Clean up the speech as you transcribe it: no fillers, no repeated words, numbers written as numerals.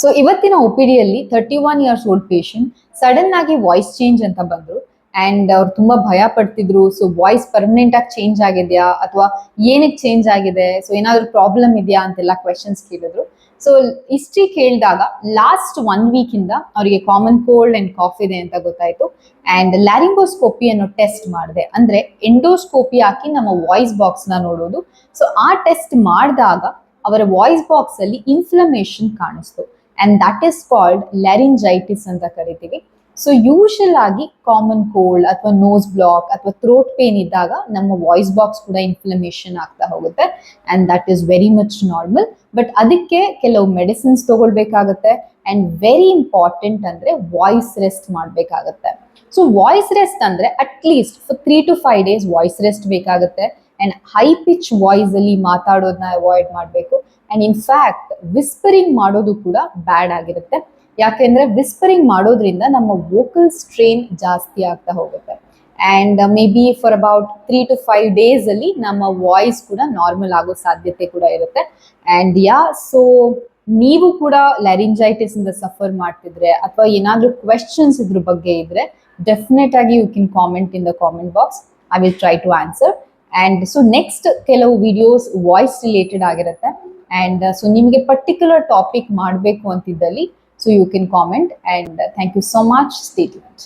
So ಇವತ್ತಿನ ಒಪಿಡಿಯಲ್ಲಿ 31 years old patient sudden ಆಗಿ voice change ಅಂತ ಬಂದ್ರು ಅಂಡ್ ಅವ್ರು ತುಂಬಾ ಭಯ ಪಡ್ತಿದ್ರು. ಸೊ ವಾಯ್ಸ್ ಪರ್ಮನೆಂಟ್ ಆಗಿ ಚೇಂಜ್ ಆಗಿದೆಯಾ ಅಥವಾ ಏನಕ್ಕೆ ಚೇಂಜ್ ಆಗಿದೆ, ಸೊ ಏನಾದ್ರು ಪ್ರಾಬ್ಲಮ್ ಇದೆಯಾ ಅಂತೆಲ್ಲ ಕ್ವೆಶನ್ಸ್ ಕೇಳಿದ್ರು. ಸೊ ಹಿಸ್ಟ್ರಿ ಕೇಳಿದಾಗ ಲಾಸ್ಟ್ 1 ವೀಕ್ ಇಂದ ಅವರಿಗೆ ಕಾಮನ್ ಕೋಲ್ಡ್ ಅಂಡ್ ಕಾಫ್ ಇದೆ ಅಂತ ಗೊತ್ತಾಯ್ತು. ಅಂಡ್ ಲ್ಯಾರಿಂಗೋಸ್ಕೋಪಿ ಅನ್ನೋ ಟೆಸ್ಟ್ ಮಾಡಿದೆ, ಅಂದ್ರೆ ಎಂಡೋಸ್ಕೋಪಿ ಹಾಕಿ ನಮ್ಮ ವಾಯ್ಸ್ ಬಾಕ್ಸ್ ನ ನೋಡೋದು. ಸೊ ಆ ಟೆಸ್ಟ್ ಮಾಡಿದಾಗ ಅವರ ವಾಯ್ಸ್ ಬಾಕ್ಸ್ ಅಲ್ಲಿ ಇನ್ಫ್ಲಮೇಷನ್ ಕಾಣಿಸ್ತು ಅಂಡ್ ದಟ್ ಇಸ್ ಕಾಲ್ಡ್ ಲ್ಯಾರಿಂಜೈಟಿಸ್ ಅಂತ ಕರಿತೀವಿ. ಸೊ ಯೂಶಲ್ ಆಗಿ ಕಾಮನ್ ಕೋಲ್ಡ್ ಅಥವಾ ನೋಸ್ ಬ್ಲಾಕ್ ಅಥವಾ ಥ್ರೋಟ್ ಪೇನ್ ಇದ್ದಾಗ ನಮ್ಮ ವಾಯ್ಸ್ ಬಾಕ್ಸ್ ಕೂಡ ಇನ್ಫ್ಲಮೇಷನ್ ಆಗ್ತಾ ಹೋಗುತ್ತೆ and that is very much normal. But ಅದಕ್ಕೆ ಕೆಲವು ಮೆಡಿಸಿನ್ಸ್ ತಗೊಳ್ಬೇಕಾಗತ್ತೆ ಅಂಡ್ ವೆರಿ ಇಂಪಾರ್ಟೆಂಟ್ ಅಂದ್ರೆ ವಾಯ್ಸ್ ರೆಸ್ಟ್ ಮಾಡಬೇಕಾಗತ್ತೆ. ಸೊ ವಾಯ್ಸ್ ರೆಸ್ಟ್ ಅಂದ್ರೆ at least for 3 to 5 days voice rest ಬೇಕಾಗುತ್ತೆ ಅಂಡ್ ಹೈ ಪಿಚ್ ವಾಯ್ಸ್ ಅಲ್ಲಿ ಮಾತಾಡೋದನ್ನ ಅವಾಯ್ಡ್ ಮಾಡಬೇಕು. ಅಂಡ್ ಇನ್ಫ್ಯಾಕ್ಟ್ ವಿಸ್ಪರಿಂಗ್ ಮಾಡೋದು ಕೂಡ ಬ್ಯಾಡ್ ಆಗಿರುತ್ತೆ, ಯಾಕೆಂದ್ರೆ ವಿಸ್ಪರಿಂಗ್ ಮಾಡೋದ್ರಿಂದ ನಮ್ಮ ವೋಕಲ್ ಸ್ಟ್ರೇನ್ ಜಾಸ್ತಿ ಆಗ್ತಾ ಹೋಗುತ್ತೆ and may be for about 3 to 5 days ಅಲ್ಲಿ ನಮ್ಮ ವಾಯ್ಸ್ ಕೂಡ ನಾರ್ಮಲ್ ಆಗೋ ಸಾಧ್ಯತೆ ಕೂಡ ಇರುತ್ತೆ. ಅಂಡ್ ಸೊ ನೀವು ಕೂಡ ಲ್ಯಾರಿಂಜೈಟಿಸ್ ಇಂದ ಸಫರ್ ಮಾಡ್ತಿದ್ರೆ ಅಥವಾ ಏನಾದ್ರೂ ಕ್ವೆಶನ್ಸ್ ಇದ್ರ ಬಗ್ಗೆ ಇದ್ರೆ ಡೆಫಿನೆಟ್ ಆಗಿ you can comment in the comment box. I will try to answer. And so next ಕೆಲವು ವಿಡಿಯೋಸ್ ವಾಯ್ಸ್ ರಿಲೇಟೆಡ್ ಆಗಿರುತ್ತೆ ಅಂಡ್ ಸೊ ನಿಮಗೆ ಪರ್ಟಿಕ್ಯುಲರ್ ಟಾಪಿಕ್ ಮಾಡಬೇಕು ಅಂತಿದ್ದಲ್ಲಿ so you can comment. And thank you so much. Stay tuned.